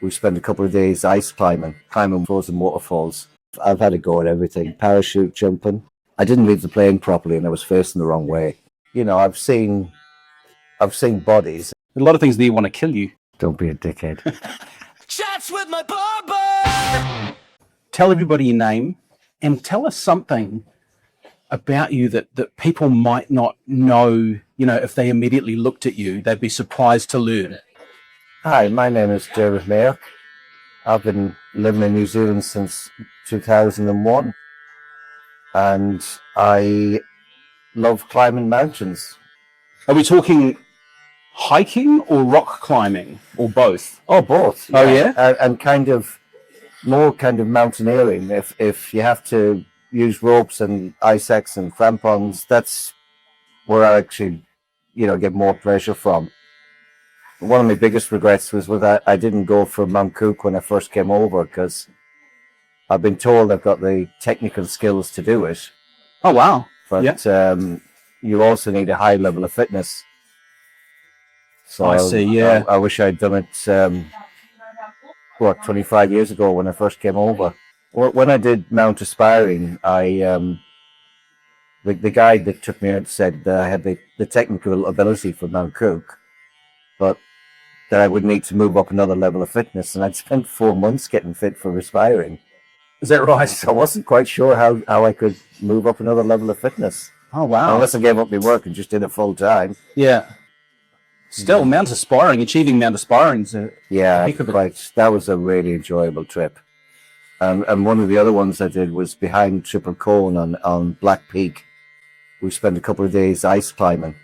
We spent a couple of days ice climbing frozen waterfalls. I've had a go at everything. Parachute jumping. I didn't read the plane properly and I was facing the wrong way. You know, I've seen bodies. A lot of things there want to kill you. Don't be a dickhead. Chats with my barber! Tell everybody your name and tell us something about you that people might not know. You know, if they immediately looked at you, they'd be surprised to learn. Hi, my name is Dermot. I've been living in New Zealand since 2001 and I love climbing mountains. Are we talking hiking or rock climbing or both? Oh, both. Oh, yeah? And kind of mountaineering. If you have to use ropes and ice axe and crampons, that's where I actually, get more pleasure from. One of my biggest regrets was that I didn't go for Mount Cook when I first came over because I've been told I've got the technical skills to do it. Oh, wow. But you also need a high level of fitness. So I see, yeah. I wish I'd done it, 25 years ago when I first came over. When I did Mount Aspiring, the guide that took me out said I had the technical ability for Mount Cook, but that I would need to move up another level of fitness, and I'd spent 4 months getting fit for Aspiring. Is that right? So I wasn't quite sure how I could move up another level of fitness. Oh, wow. Unless I gave up my work and just did it full time. Yeah. Still, achieving Mount Aspiring's a heck of a... Right. That was a really enjoyable trip. And one of the other ones I did was behind Triple Cone on Black Peak. We spent a couple of days ice climbing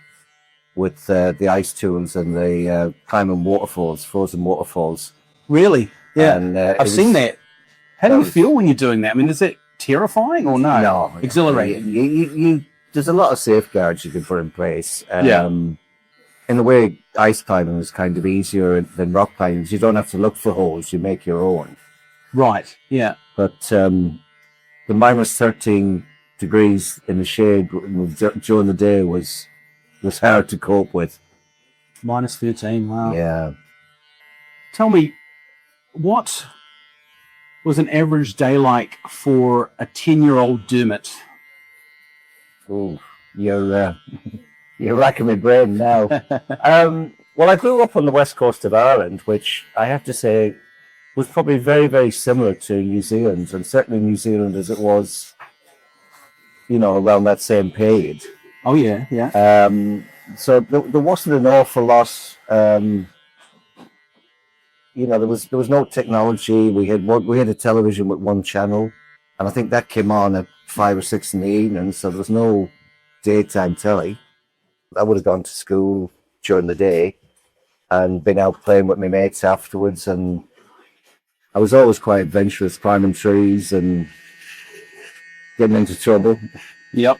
with the ice tools and the climbing waterfalls, frozen waterfalls. Really? Yeah. And, I've seen that. How do you feel when you're doing that? I mean, is it terrifying or no? No. Exhilarating. There's a lot of safeguards you can put in place. Yeah. In a way, ice climbing is kind of easier than rock climbing. You don't have to look for holes; you make your own. Right. Yeah. But the minus 13 degrees in the shade during the day was hard to cope with. Minus 13. Wow. Yeah. Tell me, what was an average day like for a 10-year-old Dermot? Oh, you're racking my brain now. Well, I grew up on the west coast of Ireland, which I have to say was probably very, very similar to New Zealand, and certainly New Zealand as it was, around that same period. Oh, yeah, yeah. So there wasn't an awful lot. There was no technology. We had a television with one channel, and I think that came on at 5 or 6 in the evening. So there was no daytime telly. I would have gone to school during the day and been out playing with my mates afterwards, and I was always quite adventurous, climbing trees and getting into trouble. Yep.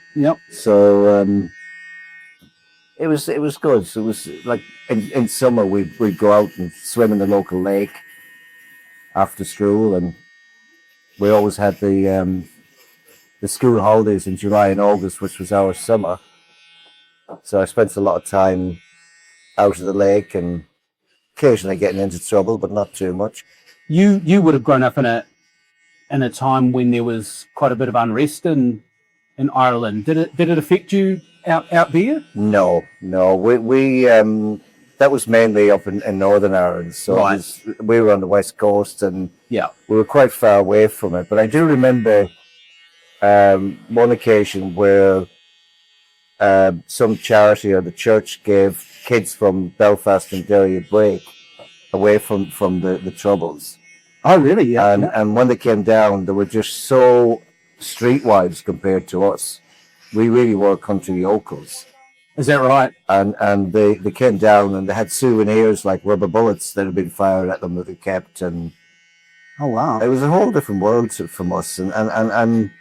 So it was good. So it was like in summer we'd go out and swim in the local lake after school, and we always had the school holidays in July and August, which was our summer. So I spent a lot of time out of the lake and occasionally getting into trouble, but not too much. You would have grown up in a time when there was quite a bit of unrest in Ireland. Did it affect you out there? No. We that was mainly up in Northern Ireland. So right. We were on the west coast, and yeah, we were quite far away from it. But I do remember one occasion where some charity or the church gave kids from Belfast and Derry a break away from the troubles. Oh, really? Yeah. And when they came down, they were just so streetwise compared to us. We really were country locals. Is that right? And they came down and they had souvenirs like rubber bullets that had been fired at them that they kept. And oh, wow. It was a whole different world from us. And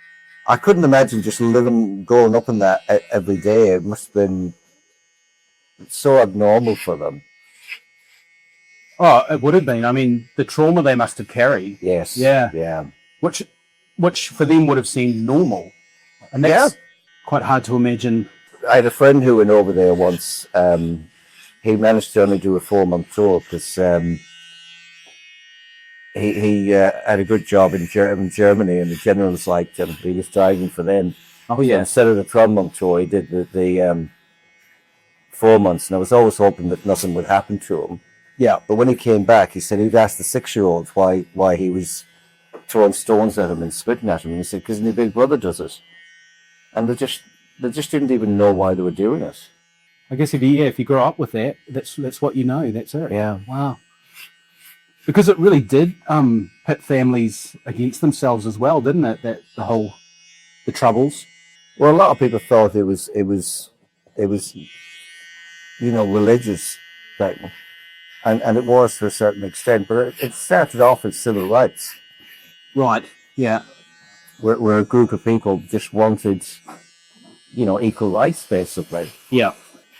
I couldn't imagine just growing up in that every day. It must have been so abnormal for them. Oh, it would have been. I mean, the trauma they must have carried. Yes. Yeah. Which for them would have seemed normal. And that's quite hard to imagine. I had a friend who went over there once. He managed to only do a 4-month tour because he had a good job in Germany, and the generals liked him. He was driving for them. Oh So yeah. instead of the 12-month tour, he did the 4 months, and I was always hoping that nothing would happen to him. Yeah. But when he came back, he said he'd asked the 6-year-old why he was throwing stones at him and spitting at him. And he said, because my big brother does it. And they just didn't even know why they were doing it. I guess if you grow up with that, that's what you know. That's it. Yeah. Wow. Because it really did pit families against themselves as well, didn't it? That the troubles. Well, a lot of people thought it was religious thing, and it was to a certain extent. But it started off as civil rights, Right. Yeah. where a group of people just wanted, equal rights, basically. Yeah.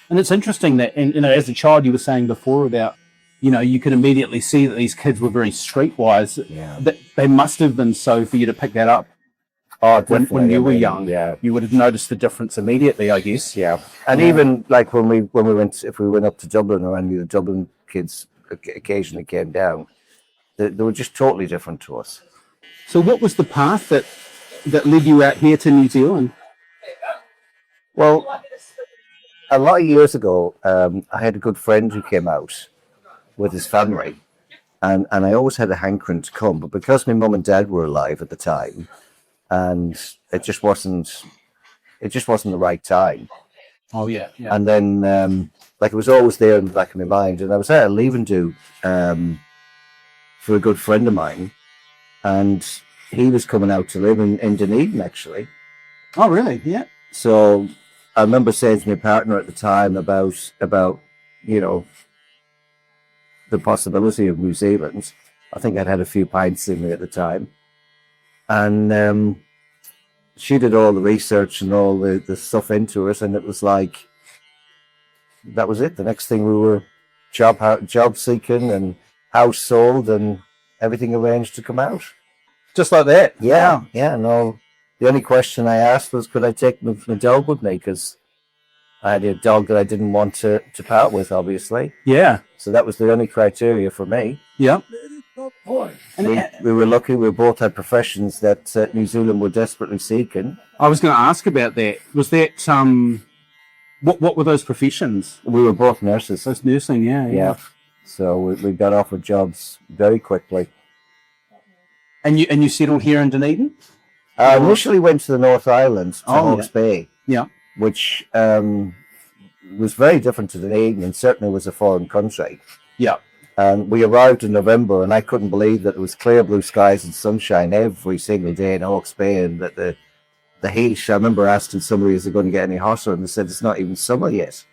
And it's interesting that, and as a child, you were saying before about, you could immediately see that these kids were very streetwise. Yeah. That they must have been so for you to pick that up Oh, when you were young. Yeah. You would have noticed the difference immediately, I guess. Yeah, and even like when we went, if we went up to Dublin, or any of the Dublin kids occasionally came down, they were just totally different to us. So what was the path that led you out here to New Zealand? Well, a lot of years ago, I had a good friend who came out with his family, and I always had a hankering to come, but because my mum and dad were alive at the time, and it just wasn't the right time. Oh, yeah. Yeah. And then, it was always there in the back of my mind. And I was at a leaving do for a good friend of mine, and he was coming out to live in Dunedin, actually. Oh, really? Yeah. So I remember saying to my partner at the time about the possibility of New Zealand. I think I'd had a few pints in me at the time. And she did all the research and all the stuff into it, and it was like, that was it. The next thing, we were job seeking and house sold and everything arranged to come out. Just like that. Yeah, yeah. No, the only question I asked was, could I take my dog with me? Because I had a dog that I didn't want to part with, obviously. Yeah. So that was the only criteria for me. Yeah. We were lucky. We both had professions that New Zealand were desperately seeking. I was going to ask about that. Was that what were those professions? We were both nurses. Those nursing, yeah. So we got offered jobs very quickly. And you settled here in Dunedin? I initially went to the North Island, to Hawke's Bay, Yeah. which was very different to Dunedin, and certainly was a foreign country. Yeah. And we arrived in November, and I couldn't believe that it was clear blue skies and sunshine every single day in Hawke's Bay, and that the heat. I remember asking somebody, is it going to get any hotter? And they said, it's not even summer yet.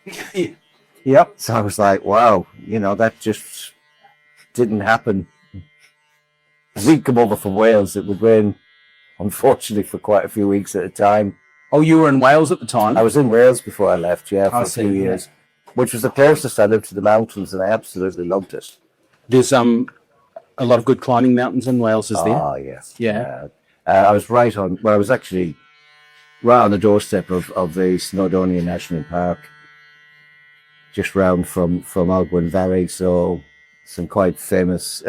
Yep. So I was like, wow, that just didn't happen. We'd come over from Wales. It would rain, unfortunately, for quite a few weeks at a time. Oh, you were in Wales at the time? I was in Wales before I left, for I a see, few yeah. years, which was the closest I lived to the mountains, and I absolutely loved it. There's a lot of good climbing mountains in Wales, is there? Oh, yes. Yeah. I was I was actually right on the doorstep of the Snowdonia National Park, just round from Alguin Valley, so some quite famous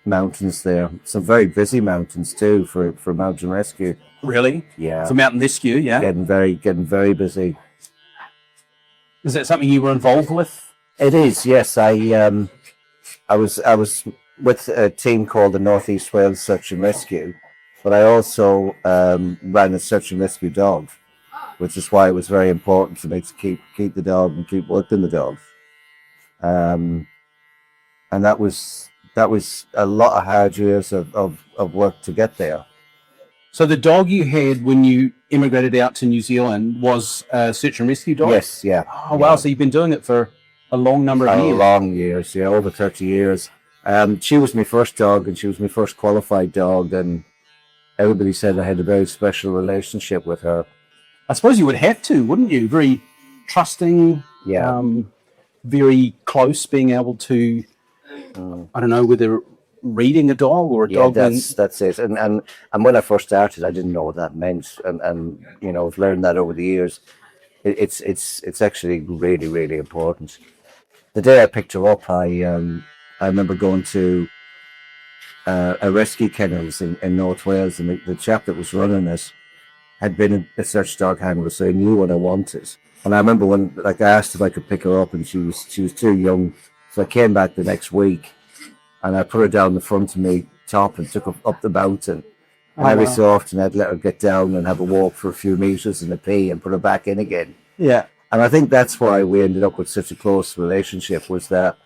mountains there. Some very busy mountains too for mountain rescue. Really? Yeah. For mountain rescue, yeah. Getting very busy. Is that something you were involved with? It is, yes. I was with a team called the North East Wales Search and Rescue, but I also ran a search and rescue dog, which is why it was very important for me to keep the dog and keep working the dog. And that was a lot of hard years of work to get there. So the dog you had when you immigrated out to New Zealand was a search and rescue dog? Yes, yeah. Oh, wow. So you've been doing it for a long number of years. Long years, yeah, over 30 years. She was my first dog, and she was my first qualified dog, and everybody said I had a very special relationship with her. I suppose you would have to, wouldn't you? Very trusting, Yeah. very close, being able to, I don't know, whether reading a dog or a Yeah, dog. that's it. And when I first started, I didn't know what that meant, and I've learned that over the years. It's actually really, really important. The day I picked her up, I remember going to a rescue kennels in North Wales, and the chap that was running it had been a search dog handler, so he knew what I wanted. And I remember when, like, I asked if I could pick her up, and she was too young, so I came back the next week, and I put her down the front of me top and took her up the mountain. And every so often, I'd let her get down and have a walk for a few meters and a pee, and put her back in again. Yeah. And I think that's why we ended up with such a close relationship, was that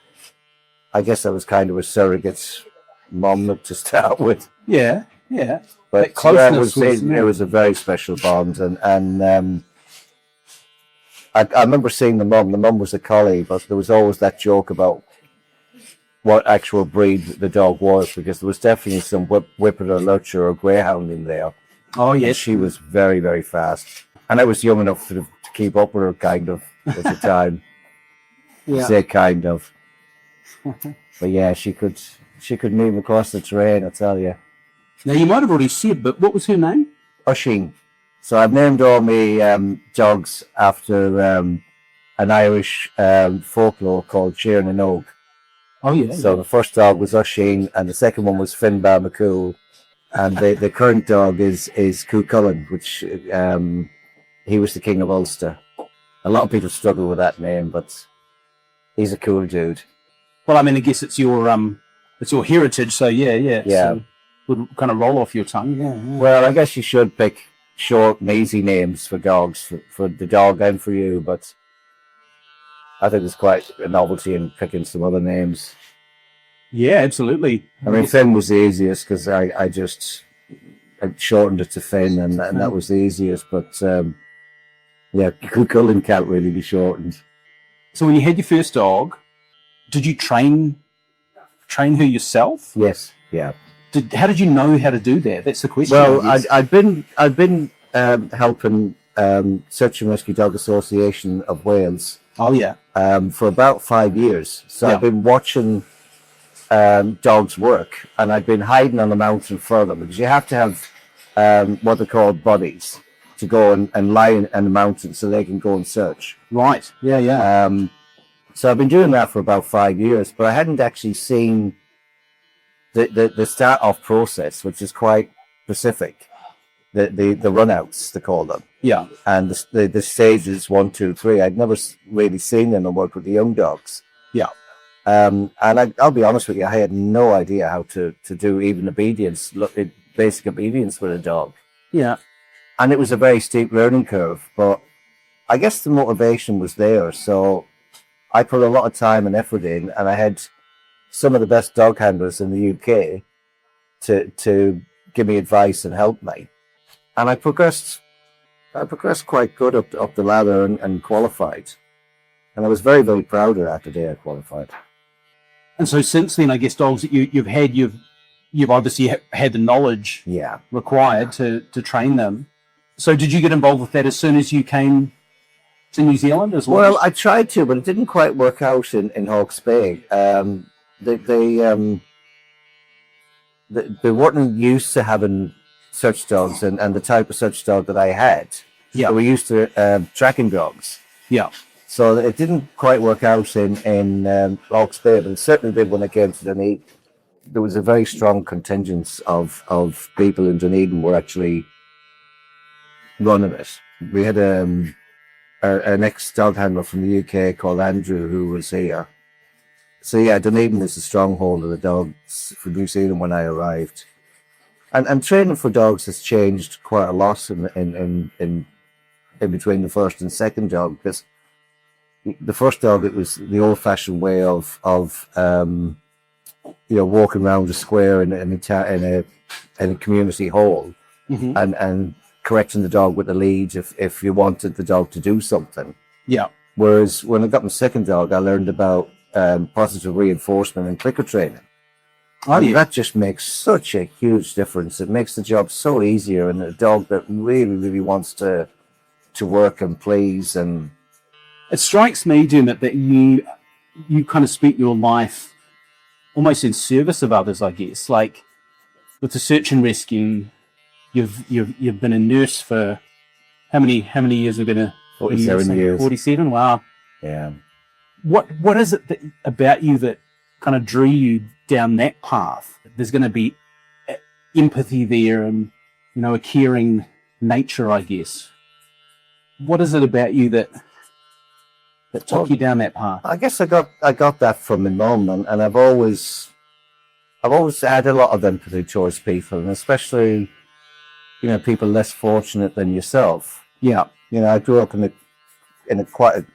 I guess I was kind of a surrogate mom to start with. Yeah. Yeah. But Closeness it was a very special bond. And I remember seeing the mum. The mum was a collie, but there was always that joke about what actual breed the dog was, because there was definitely some Whippet or Lurcher or Greyhound in there. Oh, yes. And she was very, very fast. And I was young enough to keep up with her, kind of, at the time. Yeah. Say kind of. But yeah, she could move across the terrain, I tell you. Now, you might have already said, but what was her name? Oisin. So I've named all my dogs after an Irish folklore called Sheeran and Oak. Oh, yeah. So the first dog was Oisin, and the second one was Finbar McCool. And the current dog is Cuchulainn, which he was the King of Ulster. A lot of people struggle with that name, but he's a cool dude. Well, I mean, I guess it's your heritage, so yeah. So would kind of roll off your tongue. Yeah. Well, I guess you should pick short and easy names for dogs, for the dog and for you, but I think there's quite a novelty in picking some other names. Yeah, absolutely. I mean, Finn was the easiest because I shortened it to Finn, and that was the easiest, but Cuchulainn can't really be shortened. So when you had your first dog, did you train her yourself? Yes, yeah. How did you know how to do that? That's the question. Well, I've been helping Search and Rescue Dog Association of Wales. Oh yeah. For about 5 years. So I've been watching dogs work, and I've been hiding on the mountain for them, because you have to have what they call buddies to go and lie in the mountain so they can go and search. Right. Yeah. So I've been doing that for about 5 years, but I hadn't actually seen the start off process, which is quite specific. The runouts, they call them. Yeah. And the stages 1, 2, 3. I'd never really seen them and worked with the young dogs. Yeah. And I'll be honest with you, I had no idea how to do even obedience, basic obedience with a dog. Yeah. And it was a very steep learning curve, but I guess the motivation was there. So I put a lot of time and effort in, and I had some of the best dog handlers in the UK to give me advice and help me. And I progressed quite good up the ladder and qualified. And I was very, very proud of that the day I qualified. And so since then, I guess dogs that you've obviously had the knowledge required to train them. So did you get involved with that as soon as you came to New Zealand as well? Well, I tried to, but it didn't quite work out in Hawke's Bay. They weren't used to having search dogs and the type of search dog that I had. Yeah. They were used to tracking dogs. Yeah. So it didn't quite work out in Hawke's Bay, but it certainly did when it came to Dunedin. There was a very strong contingent of people in Dunedin were actually running it. We had an ex-dog handler from the UK called Andrew who was here. So yeah, Dunedin is a stronghold of the dogs for New Zealand when I arrived. And training for dogs has changed quite a lot in between the first and second dog, because the first dog, it was the old-fashioned way of walking around a square in a community hall, and correcting the dog with the lead if you wanted the dog to do something. Yeah. Whereas when I got my second dog, I learned about positive reinforcement and clicker training. And that just makes such a huge difference. It makes the job so easier, and a dog that really, really wants to work and please. And it strikes me, Dermot, that you kind of spent your life almost in service of others, I guess. Like with the search and rescue, you've been a nurse for how many years have you been 47 years. 47, wow. Yeah. What is it about you that kind of drew you down that path, there's going to be empathy there and, you know, a caring nature, I guess. What is it about you that took you down that path? I guess I got that from my mum, and I've always had a lot of empathy towards people, and especially, you know, people less fortunate than yourself. Yeah. You know, I grew up in a quite a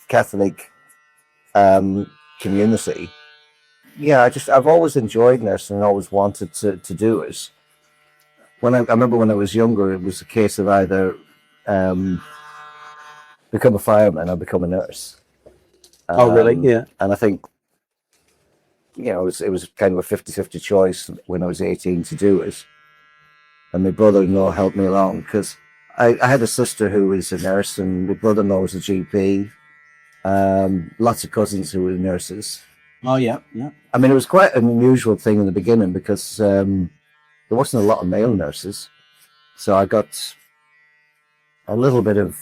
Catholic community. Yeah, I've always enjoyed nursing and always wanted to do it. I remember when I was younger, it was a case of either become a fireman or become a nurse. Oh, really? Yeah. And I think, you know, it was kind of a 50-50 choice when I was 18 to do it. And my brother-in-law helped me along because I had a sister who was a nurse, and my brother-in-law was a GP. Lots of cousins who were nurses. Oh, yeah, yeah. I mean, it was quite an unusual thing in the beginning because there wasn't a lot of male nurses. So I got a little bit of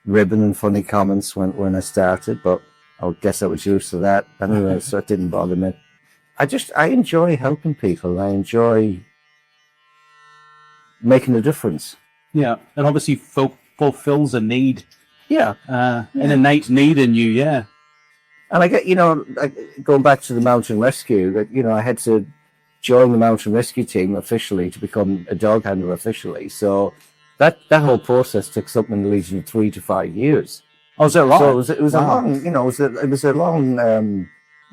ribbon and funny comments when I started, but I guess I was used to that anyway, so it didn't bother me. I enjoy helping people. I enjoy making a difference. Yeah, and obviously fulfills a need. Yeah. An innate need in you, yeah. And I get, you know, going back to the mountain rescue, that, you know, I had to join the mountain rescue team officially to become a dog handler officially. So that whole process took something in the region of 3 to 5 years. Oh, is that right? So it was a long, you know, it was a long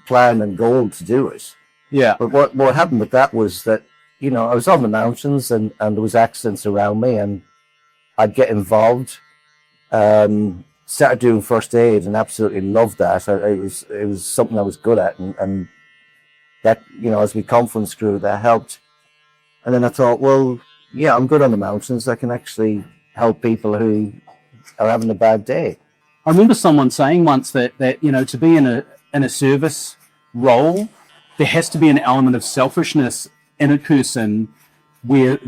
plan and goal to do it. Yeah. But what happened with that was that, you know, I was on the mountains and there was accidents around me, and I'd get involved. Started doing first aid and absolutely loved that. It was something I was good at, and that, you know, as we conference grew, that helped. And then I thought, well, yeah, I'm good on the mountains. I can actually help people who are having a bad day. I remember someone saying once that you know, to be in a service role, there has to be an element of selfishness in a person where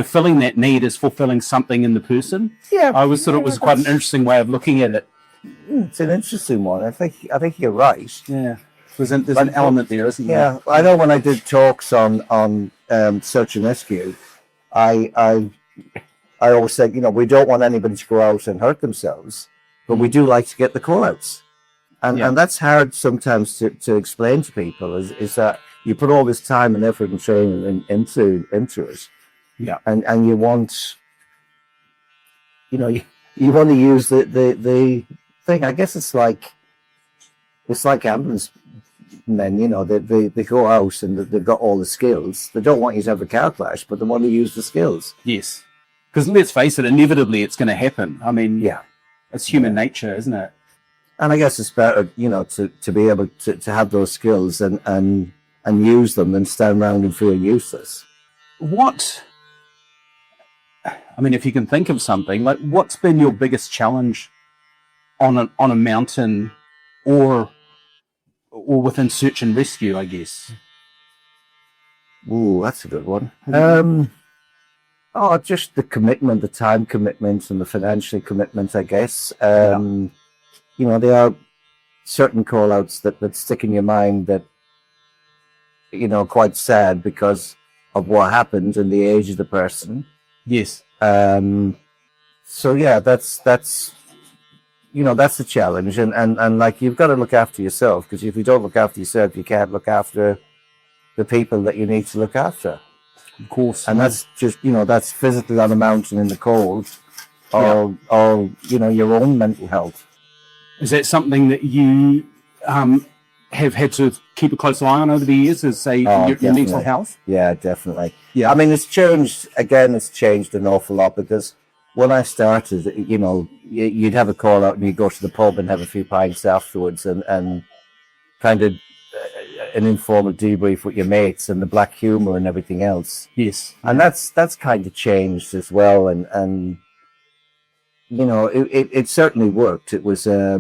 filling that need is fulfilling something in the person. Yeah, I always thought it was quite an interesting way of looking at it. It's an interesting one. I think you're right. Yeah, there's an element there, isn't there? Yeah, I know when I did talks on search and rescue, I always said, you know, we don't want anybody to go out and hurt themselves, but we do like to get the call outs. And that's hard sometimes to explain to people is that you put all this time and effort and training into it. Yeah. And you want, you know, you want to use the thing. I guess it's like ambulance men, you know, they go out and they've got all the skills. They don't want you to have a car crash, but they want to use the skills. Yes. Because let's face it, inevitably it's going to happen. I mean, yeah, it's human nature, isn't it? And I guess it's better, you know, to be able to have those skills and use them than stand around and feel useless. I mean, if you can think of something, like what's been your biggest challenge on a mountain or within search and rescue, I guess? Ooh, that's a good one. Just the commitment, the time commitment and the financial commitment, I guess. You know, there are certain call-outs that stick in your mind that, you know, quite sad because of what happened and the age of the person. Yes. So yeah, that's you know, that's the challenge, and like, you've got to look after yourself, because if you don't look after yourself, you can't look after the people that you need to look after. Of course. And that's just, you know, that's physically on a mountain in the cold, or you know, your own mental health. Is that something that you have had to keep a close eye on over the years, as say your mental health? Yeah, definitely. Yeah. I mean, it's changed an awful lot, because when I started, you know, you'd have a call out and you'd go to the pub and have a few pints afterwards and kind of an informal debrief with your mates and the black humour and everything else. Yes. And that's kind of changed as well. And you know, it certainly worked. It was a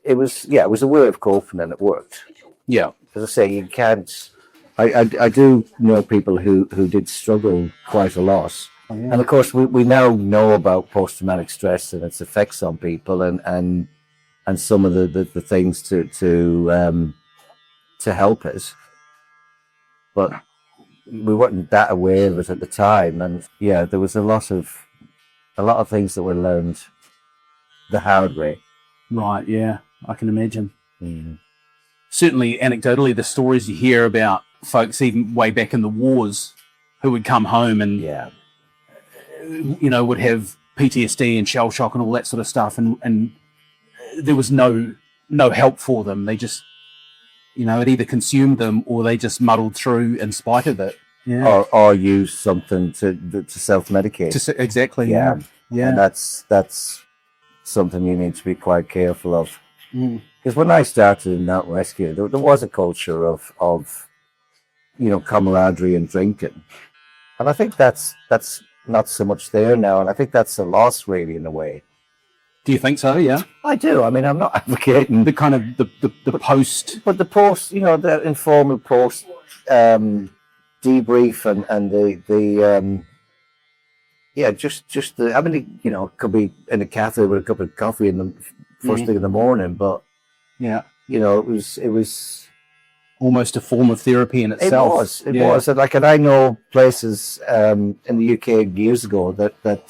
way of coping, and it worked. Yeah. As I say, you can't. I do know people who did struggle quite a lot. Oh, yeah. And of course, we now know about post-traumatic stress and its effects on people, and some of the things to to help us, but we weren't that aware of it at the time. And yeah, there was a lot of things that were learned the hard way. Right, yeah, I can imagine. Mm. Certainly, anecdotally, the stories you hear about folks even way back in the wars who would come home and, Yeah, would have PTSD and shell shock and all that sort of stuff, and there was no help for them. They just, it either consumed them or they just muddled through in spite of it. Yeah. or use something to self-medicate. Exactly. Yeah, Yeah. and that's something you need to be quite careful of. Mm. Because when I started in mountain rescue, there was a culture of camaraderie and drinking, and I think that's not so much there now, and I think that's a loss really in a way. Do you think so? Yeah. I do. I mean, I'm not advocating The kind of the post. but the post, the informal post debrief and the just the. I mean, it could be in a cafe with a cup of coffee in the first thing in the morning, but Yeah. it was Almost a form of therapy in itself. It was. And I know places in the UK years ago that the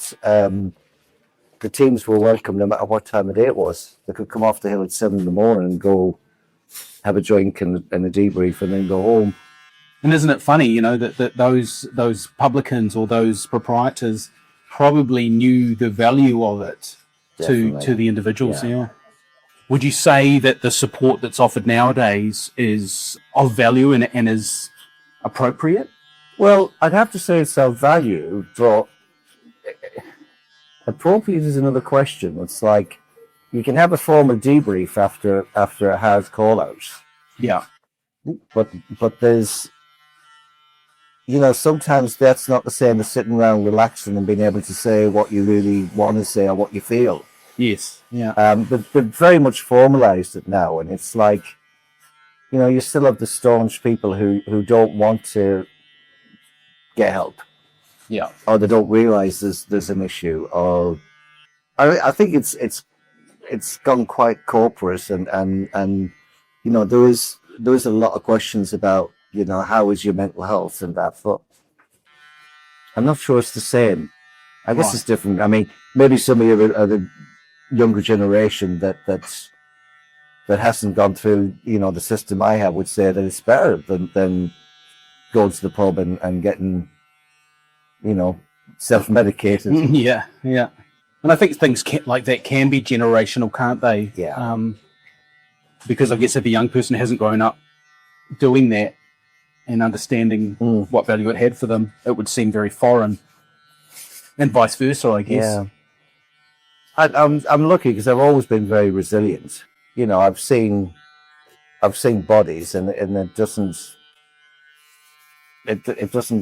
teams were welcome no matter what time of day it was. They could come off the hill at 7 in the morning and go have a drink and a debrief and then go home. And isn't it funny, that those publicans or those proprietors probably knew the value of it to the individuals. Yeah. Would you say that the support that's offered nowadays is of value and is appropriate? Well, I'd have to say it's of value, but appropriate is another question. It's like you can have a formal debrief after a hard call out. Yeah. But there's sometimes that's not the same as sitting around relaxing and being able to say what you really want to say or what you feel. Yes. Yeah. They've very much formalized it now, and it's like, you still have the staunch people who don't want to get help. Yeah. Or they don't realize there's an issue, or I think it's gone quite corporate, and there is a lot of questions about how is your mental health and that, but I'm not sure it's the same. I guess it's different. I mean, maybe some of you are the younger generation that hasn't gone through the system I have would say that it's better than going to the pub and getting self-medicated. Yeah. Yeah. And I think things like that can be generational, can't they? Yeah. Because I guess if a young person hasn't grown up doing that and understanding what value it had for them, it would seem very foreign, and vice versa, I guess. Yeah. I'm lucky because I've always been very resilient. I've seen bodies, and it doesn't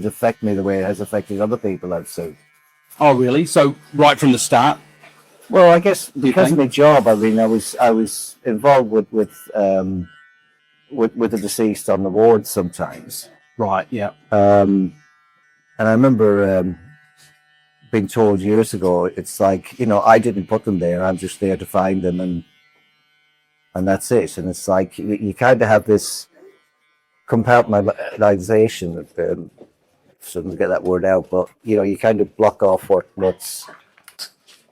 affect me the way it has affected other people I've seen. Oh, really? So right from the start? Well, I guess because of my job, I mean, I was involved with the deceased on the ward sometimes. Right. Yeah. And I remember being told years ago, it's like, I didn't put them there. I'm just there to find them, and that's it. And it's like you kind of have this compartmentalization. Shouldn't get that word out, but you kind of block off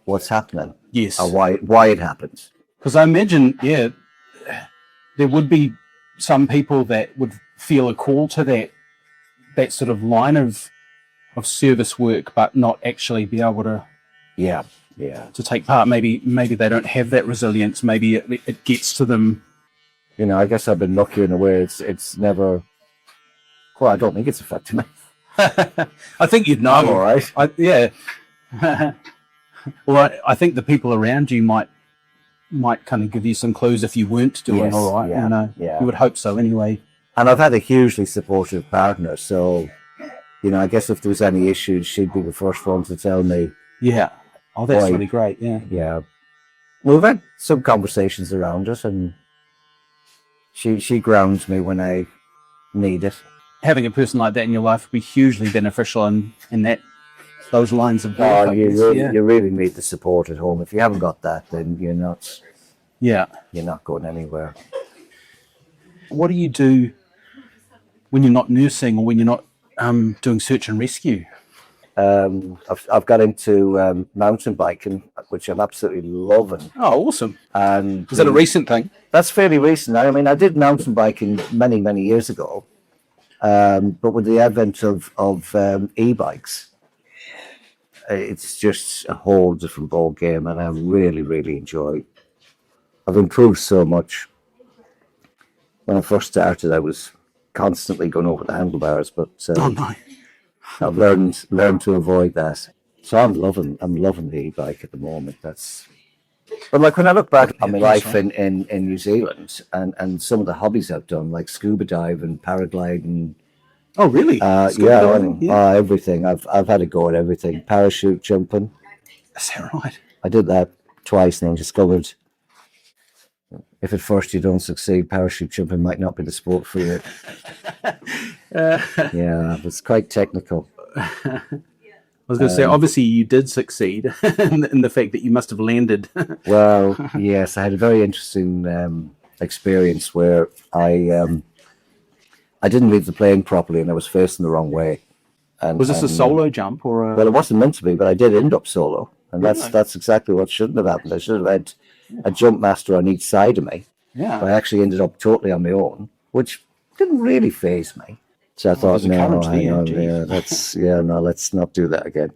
what's happening. Yes. Or why it happens. Because I imagine, there would be some people that would feel a call to that sort of line of service work, but not actually be able to to take part. Maybe they don't have that resilience. Maybe it gets to them. I guess I've been lucky in a way. It's never. Well, I don't think it's affected me. I think you'd know. I'm all right. Well, I think the people around you might kind of give you some clues if you weren't doing all right. Yeah. You would hope so anyway. And I've had a hugely supportive partner, so I guess if there was any issues, she'd be the first one to tell me. Yeah. Oh, that's really great. Yeah. Yeah. We've had some conversations around it, and she grounds me when I need it. Having a person like that in your life would be hugely beneficial in those lines of work. You really need the support at home. If you haven't got that, then you're not going anywhere. What do you do when you're not nursing or when you're not doing search and rescue? I've got into mountain biking, which I'm absolutely loving. Oh, awesome. And Is that a recent thing? that's fairly recent. I mean, I did mountain biking many, many years ago, but with the advent of e-bikes, it's just a whole different ball game, and I really, really enjoy. I've improved so much. When I first started, I was constantly going over the handlebars, but Oh, no. I've learned to avoid that. So I'm loving the e-bike at the moment. But like when I look back on my life in New Zealand and some of the hobbies I've done, like scuba diving, paragliding, Oh, really? Scuba diving? everything. I've had a go at everything. Parachute jumping. Is that right? I did that twice and then discovered if at first you don't succeed, parachute jumping might not be the sport for you. Yeah, it's quite technical. I was going to say, obviously, you did succeed in the fact that you must have landed. Well, yes, I had a very interesting experience where I didn't leave the plane properly and I was facing the wrong way. And Was this a solo jump or a... Well, it wasn't meant to be, but I did end up solo, and that's exactly what shouldn't have happened. I should have had a jump master on each side of me. Yeah. But I actually ended up totally on my own, which didn't really faze me. So I thought, no, let's not do that again.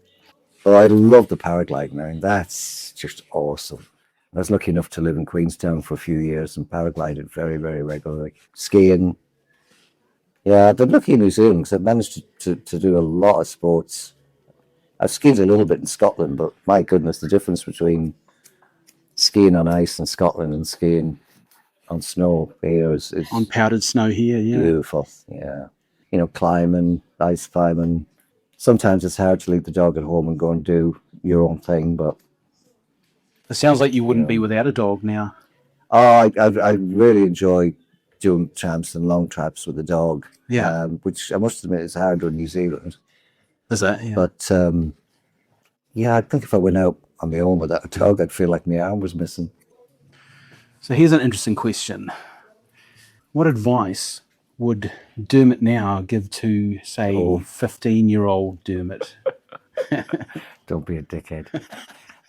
But I love the paragliding. I mean, that's just awesome. I was lucky enough to live in Queenstown for a few years and paraglided very, very regularly. Skiing. Yeah, I've been lucky in New Zealand because I've managed to do a lot of sports. I've skied a little bit in Scotland, but my goodness, the difference between skiing on ice in Scotland and skiing on snow here is on powdered snow here, yeah. Beautiful, yeah. You know, climbing, ice climbing. Sometimes it's hard to leave the dog at home and go and do your own thing, but... It sounds like you wouldn't be without a dog now. Oh, I really enjoy doing tramps and long traps with the dog. Yeah. Which I must admit is harder in New Zealand. Is that? Yeah. But yeah, I think if I went out on my own without a dog, I'd feel like my arm was missing. So here's an interesting question. What advice would Dermot now give to, say, 15-year-old Dermot? Don't be a dickhead.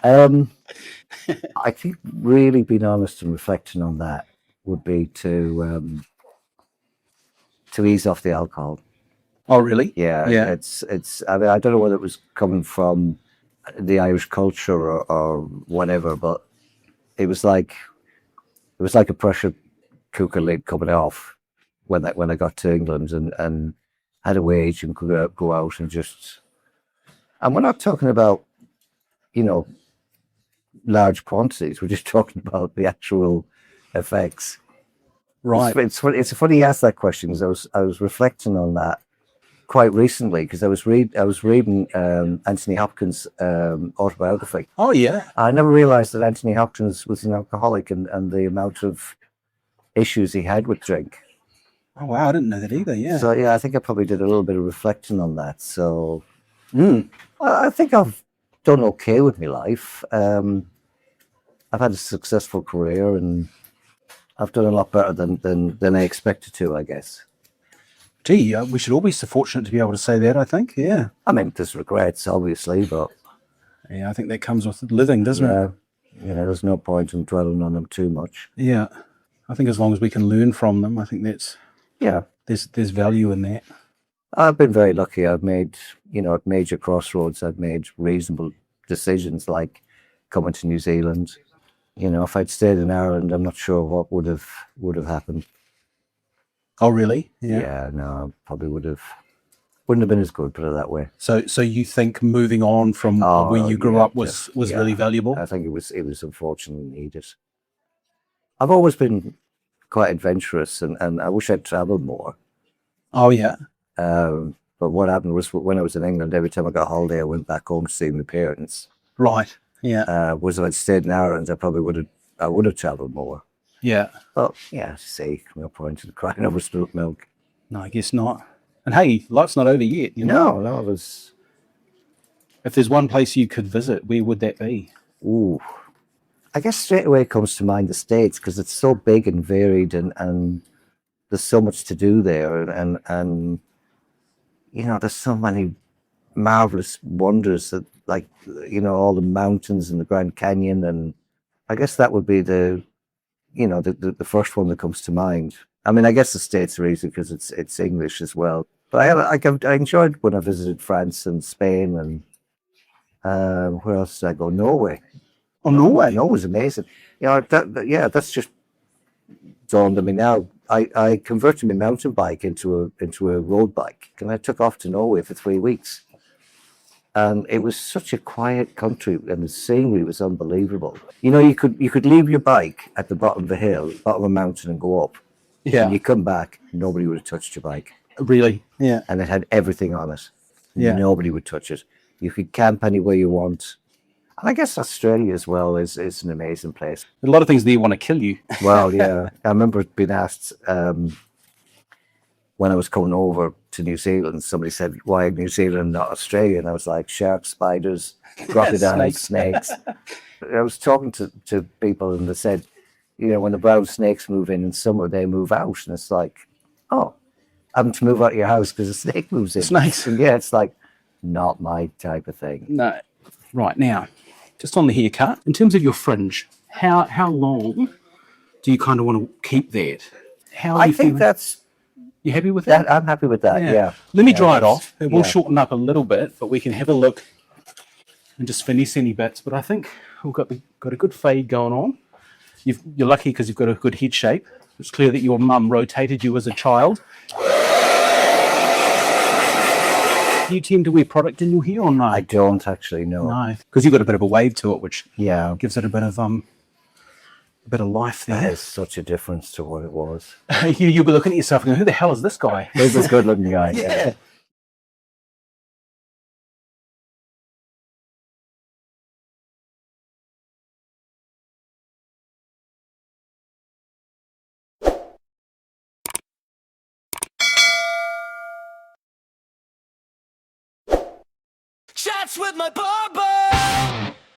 I think really being honest and reflecting on that would be to ease off the alcohol. Oh, really? Yeah. It's. I mean, I don't know whether it was coming from the Irish culture or whatever, but it was like a pressure cooker lid coming off when I got to England and had a wage and could go out and just. And we're not talking about, you know, large quantities. We're just talking about the actual effects. Right. It's funny you asked that question because I was reflecting on that quite recently because I was reading Anthony Hopkins' autobiography. Oh yeah. I never realised that Anthony Hopkins was an alcoholic and the amount of issues he had with drink. Oh wow, I didn't know that either. Yeah. So yeah, I think I probably did a little bit of reflecting on that. So I think I've done okay with my life. I've had a successful career and I've done a lot better than I expected to, I guess. Gee, we should all be so fortunate to be able to say that, I think. Yeah. I mean, there's regrets, obviously, but... Yeah, I think that comes with living, doesn't it? You know, there's no point in dwelling on them too much. Yeah. I think as long as we can learn from them, I think that's... Yeah. There's value in that. I've been very lucky. I've made, at major crossroads, I've made reasonable decisions like coming to New Zealand. You know, if I'd stayed in Ireland, I'm not sure what would have happened. Oh, really? Yeah. Yeah, no, probably wouldn't have been as good, put it that way. So you think moving on from where you grew up was really valuable? I think it was unfortunately needed. I've always been quite adventurous and I wish I'd travelled more. Oh, yeah. But what happened was when I was in England, every time I got a holiday, I went back home to see my parents. Right. Yeah. Was if I'd stayed in Ireland, I would have travelled more. Yeah. But yeah, see, no point in crying over spilt milk. No, I guess not. And hey, life's not over yet. You know? No, it was. If there's one place you could visit, where would that be? Ooh, I guess straight away comes to mind the States because it's so big and varied, and there's so much to do there, and there's so many marvelous wonders that, like, all the mountains and the Grand Canyon, and I guess that would be the first one that comes to mind. I mean, I guess the States are easy because it's English as well. But I enjoyed when I visited France and Spain, and where else did I go? Norway. Oh, Norway. Norway's amazing. Yeah, that's just dawned on me now. I converted my mountain bike into a road bike, and I took off to Norway for 3 weeks. And it was such a quiet country, and the scenery was unbelievable. You could leave your bike at the bottom of a hill, bottom of a mountain, and go up. Yeah. And you come back, nobody would have touched your bike, Really? Yeah. and it had everything on it. Yeah. Nobody would touch it. You could camp anywhere you want. And I guess Australia as well is an amazing place. A lot of things there want to kill you. Well, yeah, I remember being asked when I was coming over to New Zealand. Somebody said, "Why New Zealand, not Australia?" And I was like, "Sharks, spiders, crocodiles, snakes." I was talking to people, and they said, when the brown snakes move in summer, they move out, and it's like, oh, having to move out of your house because a snake moves in. Snakes. And yeah, it's like not my type of thing. No. Right, now, just on the haircut, in terms of your fringe, how long do you kind of want to keep that? How are I you think feeling? that's You happy with that? I'm happy with that. Yeah. Let me Yeah, dry it that's- off. It will yeah. shorten up a little bit, but we can have a look and just finish any bits. But I think we've got a good fade going on. You're lucky because you've got a good head shape. It's clear that your mum rotated you as a child. Do you tend to wear product in your hair or no? I don't actually know. No, because you've got a bit of a wave to it, which Yeah. gives it a bit of life That there. is such a difference to what it was. You'll be looking at yourself and going, "Who the hell is this guy?" He's this good looking guy. Yeah. Chats with my barber.